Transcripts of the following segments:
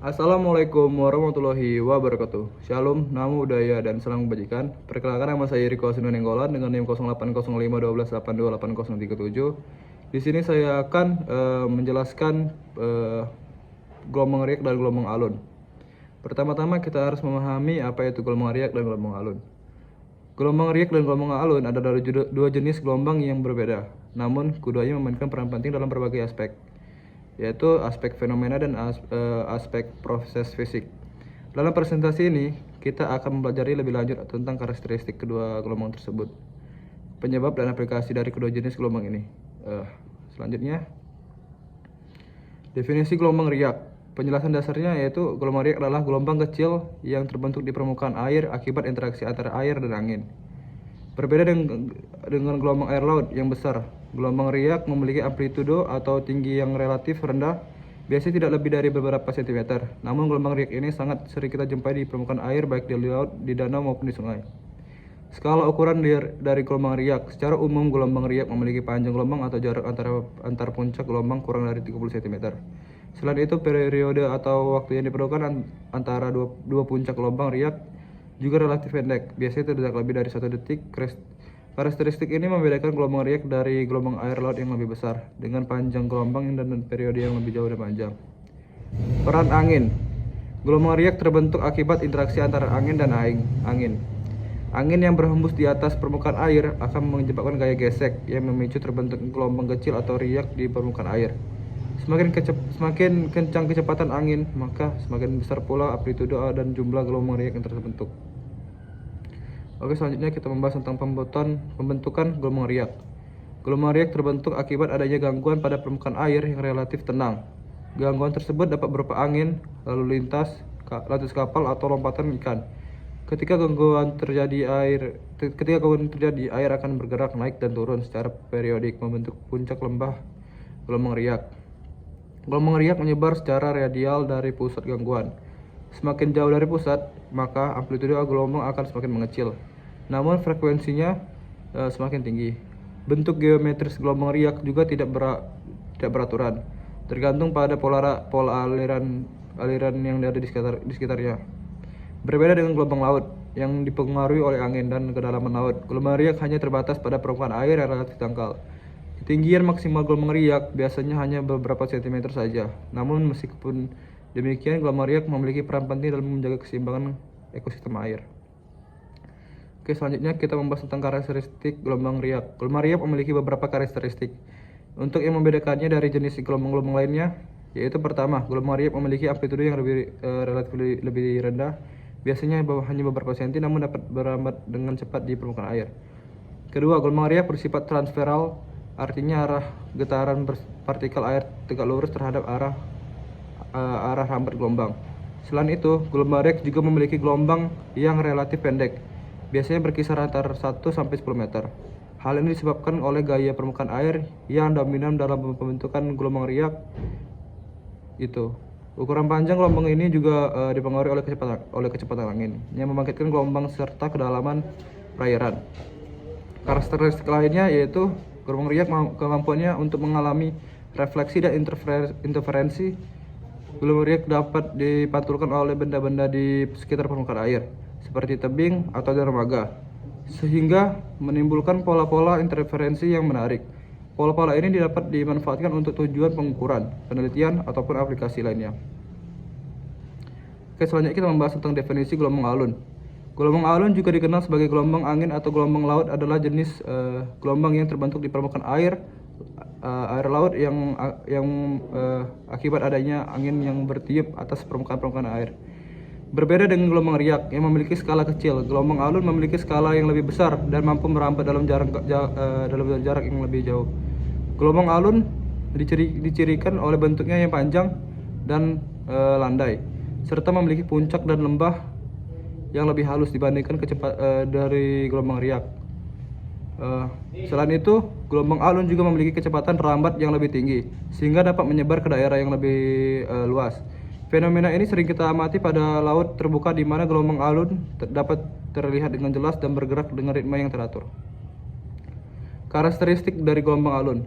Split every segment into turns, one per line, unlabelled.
Assalamualaikum warahmatullahi wabarakatuh. Shalom, namo budaya dan salam kebajikan. Perkenalkan, nama saya Riko Sinunenggolan dengan NIM 080512828037. Di sini saya akan menjelaskan gelombang riak dan gelombang alun. Pertama-tama kita harus memahami apa itu gelombang riak dan gelombang alun. Gelombang riak dan gelombang alun adalah dua jenis gelombang yang berbeda, namun keduanya memainkan peran penting dalam berbagai aspek, yaitu aspek fenomena dan aspek proses fisik. Dalam presentasi ini, kita akan mempelajari lebih lanjut tentang karakteristik kedua gelombang tersebut, penyebab dan aplikasi dari kedua jenis gelombang ini. Selanjutnya, definisi gelombang riak. Penjelasan dasarnya yaitu gelombang riak adalah gelombang kecil yang terbentuk di permukaan air akibat interaksi antara air dan angin. Berbeda dengan gelombang air laut yang besar, gelombang riak memiliki amplitudo atau tinggi yang relatif rendah, biasanya tidak lebih dari beberapa sentimeter. Namun gelombang riak ini sangat sering kita jumpai di permukaan air, baik di laut, di danau maupun di sungai. Skala ukuran dari gelombang riak. Secara umum, gelombang riak memiliki panjang gelombang atau jarak antar puncak gelombang kurang dari 30 cm. Selain itu, periode atau waktu yang diperlukan antara dua puncak gelombang riak juga relatif pendek, biasanya tidak lebih dari 1 detik. Karakteristik ini membedakan gelombang riak dari gelombang air laut yang lebih besar, dengan panjang gelombang dan periode yang lebih jauh dan panjang. Peran angin. Gelombang riak terbentuk akibat interaksi antara angin dan angin. Angin yang berhembus di atas permukaan air akan menyebabkan gaya gesek yang memicu terbentuk gelombang kecil atau riak di permukaan air. Semakin kencang kecepatan angin, maka semakin besar pula amplitudo dan jumlah gelombang riak yang terbentuk. Oke, selanjutnya kita membahas tentang pembentukan gelombang riak. Gelombang riak terbentuk akibat adanya gangguan pada permukaan air yang relatif tenang. Gangguan tersebut dapat berupa angin, lalu lintas kapal atau lompatan ikan. Ketika gangguan terjadi, air akan bergerak naik dan turun secara periodik membentuk puncak lembah gelombang riak. Gelombang riak menyebar secara radial dari pusat gangguan. Semakin jauh dari pusat, maka amplitudo gelombang akan semakin mengecil, namun frekuensinya semakin tinggi. Bentuk geometris gelombang riak juga tidak beraturan, tergantung pada pola aliran yang ada di sekitarnya. Berbeda dengan gelombang laut yang dipengaruhi oleh angin dan kedalaman laut, gelombang riak hanya terbatas pada permukaan air yang relatif dangkal. Ketinggian maksimal gelombang riak biasanya hanya beberapa sentimeter saja. Namun meskipun demikian, gelombang riak memiliki peran penting dalam menjaga keseimbangan ekosistem air. Oke, selanjutnya kita membahas tentang karakteristik gelombang riak. Gelombang riak memiliki beberapa karakteristik. Untuk yang membedakannya dari jenis gelombang-gelombang lainnya, yaitu pertama, gelombang riak memiliki amplitudo yang relatif lebih rendah, biasanya hanya beberapa senti, namun dapat berambat dengan cepat di permukaan air. Kedua, gelombang riak bersifat transferal, artinya arah getaran partikel air tegak lurus terhadap arah hambat gelombang. Selain itu, gelombang riak juga memiliki gelombang yang relatif pendek, biasanya berkisar antara 1 sampai 10 meter. Hal ini disebabkan oleh gaya permukaan air yang dominan dalam pembentukan gelombang riak itu. Ukuran panjang gelombang ini juga dipengaruhi oleh kecepatan angin yang membangkitkan gelombang serta kedalaman perairan. Karakteristik lainnya yaitu gelombang riak kemampuannya untuk mengalami refleksi dan interferensi. Gelombang riak dapat dipantulkan oleh benda-benda di sekitar permukaan air, seperti tebing atau dermaga, sehingga menimbulkan pola-pola interferensi yang menarik. Pola-pola ini dapat dimanfaatkan untuk tujuan pengukuran, penelitian, ataupun aplikasi lainnya. Oke, selanjutnya kita membahas tentang definisi gelombang alun. Gelombang alun juga dikenal sebagai gelombang angin atau gelombang laut, adalah jenis gelombang yang terbentuk di permukaan air laut yang akibat adanya angin yang bertiup atas permukaan air. Berbeda dengan gelombang riak yang memiliki skala kecil, gelombang alun memiliki skala yang lebih besar dan mampu merambat dalam jarak yang lebih jauh. Gelombang alun dicirikan oleh bentuknya yang panjang dan landai, serta memiliki puncak dan lembah yang lebih halus dibandingkan dari gelombang riak. Selain itu, gelombang alun juga memiliki kecepatan rambat yang lebih tinggi, sehingga dapat menyebar ke daerah yang lebih luas. Fenomena ini sering kita amati pada laut terbuka, di mana gelombang alun dapat terlihat dengan jelas dan bergerak dengan ritme yang teratur. Karakteristik dari gelombang alun.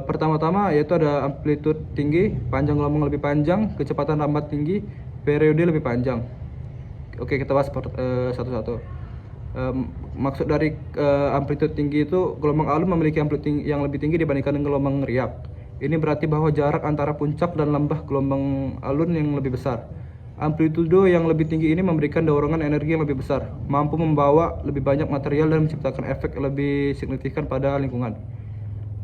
Pertama-tama yaitu ada amplitude tinggi, panjang gelombang lebih panjang, kecepatan rambat tinggi, periode lebih panjang. Oke, kita bahas satu-satu. Maksud dari amplitude tinggi itu gelombang alun memiliki amplitude yang lebih tinggi dibandingkan dengan gelombang riak. Ini berarti bahwa jarak antara puncak dan lembah gelombang alun yang lebih besar. Amplitudo yang lebih tinggi ini memberikan dorongan energi yang lebih besar, mampu membawa lebih banyak material dan menciptakan efek lebih signifikan pada lingkungan.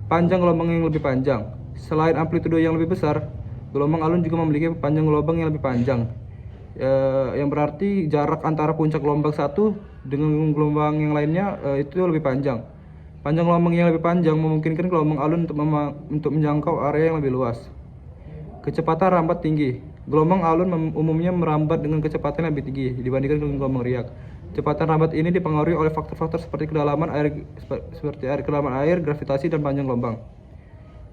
Panjang gelombang yang lebih panjang. Selain amplitudo yang lebih besar, gelombang alun juga memiliki panjang gelombang yang lebih panjang. Yang berarti jarak antara puncak gelombang satu dengan gelombang yang lainnya itu lebih panjang. Panjang gelombang yang lebih panjang memungkinkan gelombang alun untuk menjangkau area yang lebih luas. Kecepatan rambat tinggi. Gelombang alun umumnya merambat dengan kecepatan yang lebih tinggi dibandingkan dengan gelombang riak. Kecepatan rambat ini dipengaruhi oleh faktor-faktor seperti kedalaman kedalaman air, gravitasi, dan panjang gelombang.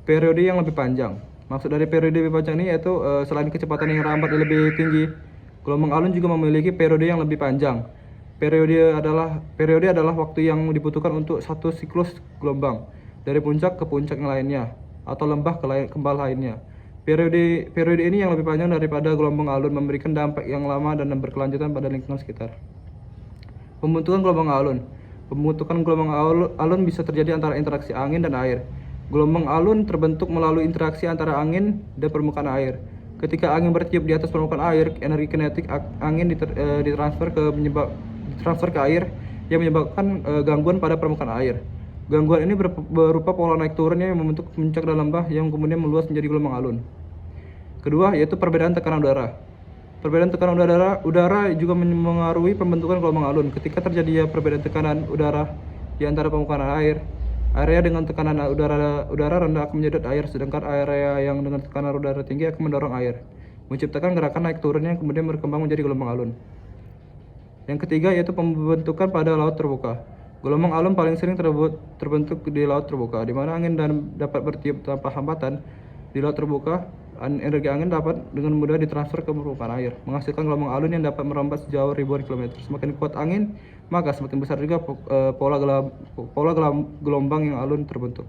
Periode yang lebih panjang. Maksud dari periode lebih panjang ini yaitu selain kecepatan yang rambat yang lebih tinggi, gelombang alun juga memiliki periode yang lebih panjang. Periode adalah waktu yang dibutuhkan untuk satu siklus gelombang dari puncak ke puncak yang lainnya atau lembah ke kembal lainnya. Periode ini yang lebih panjang daripada gelombang alun memberikan dampak yang lama dan berkelanjutan pada lingkungan sekitar. Pembentukan gelombang alun. Pembentukan gelombang alun bisa terjadi antara interaksi angin dan air. Gelombang alun terbentuk melalui interaksi antara angin dan permukaan air. Ketika angin bertiup di atas permukaan air, energi kinetik angin ditransfer ke air yang menyebabkan gangguan pada permukaan air. Gangguan ini berupa pola naik turunnya yang membentuk puncak dan lembah yang kemudian meluas menjadi gelombang alun. Kedua, yaitu perbedaan tekanan udara. Perbedaan tekanan udara juga mengaruhi pembentukan gelombang alun. Ketika terjadi perbedaan tekanan udara di antara permukaan air, area dengan tekanan udara rendah akan menyedot air, sedangkan area yang dengan tekanan udara tinggi akan mendorong air, menciptakan gerakan naik turun yang kemudian berkembang menjadi gelombang alun. Yang ketiga yaitu pembentukan pada laut terbuka. Gelombang alun paling sering terbentuk di laut terbuka, di mana angin dapat bertiup tanpa hambatan. Di laut terbuka, energi angin dapat dengan mudah ditransfer ke permukaan air, menghasilkan gelombang alun yang dapat merambat sejauh ribuan kilometer. Semakin kuat angin, maka semakin besar juga pola gelombang yang alun terbentuk.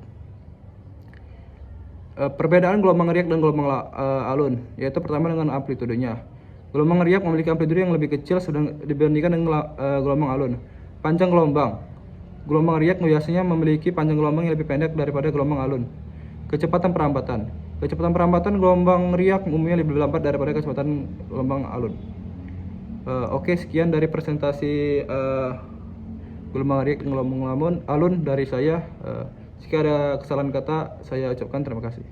Perbedaan gelombang riak dan gelombang alun, yaitu pertama dengan amplitudenya. Gelombang riak memiliki amplitude yang lebih kecil dibandingkan dengan gelombang alun. Panjang gelombang. Gelombang riak biasanya memiliki panjang gelombang yang lebih pendek daripada gelombang alun. Kecepatan perambatan. Kecepatan perambatan gelombang riak umumnya lebih lambat daripada kecepatan gelombang alun. Oke, sekian dari presentasi gelombang riak dan gelombang alun dari saya. Jika ada kesalahan kata, saya ucapkan terima kasih.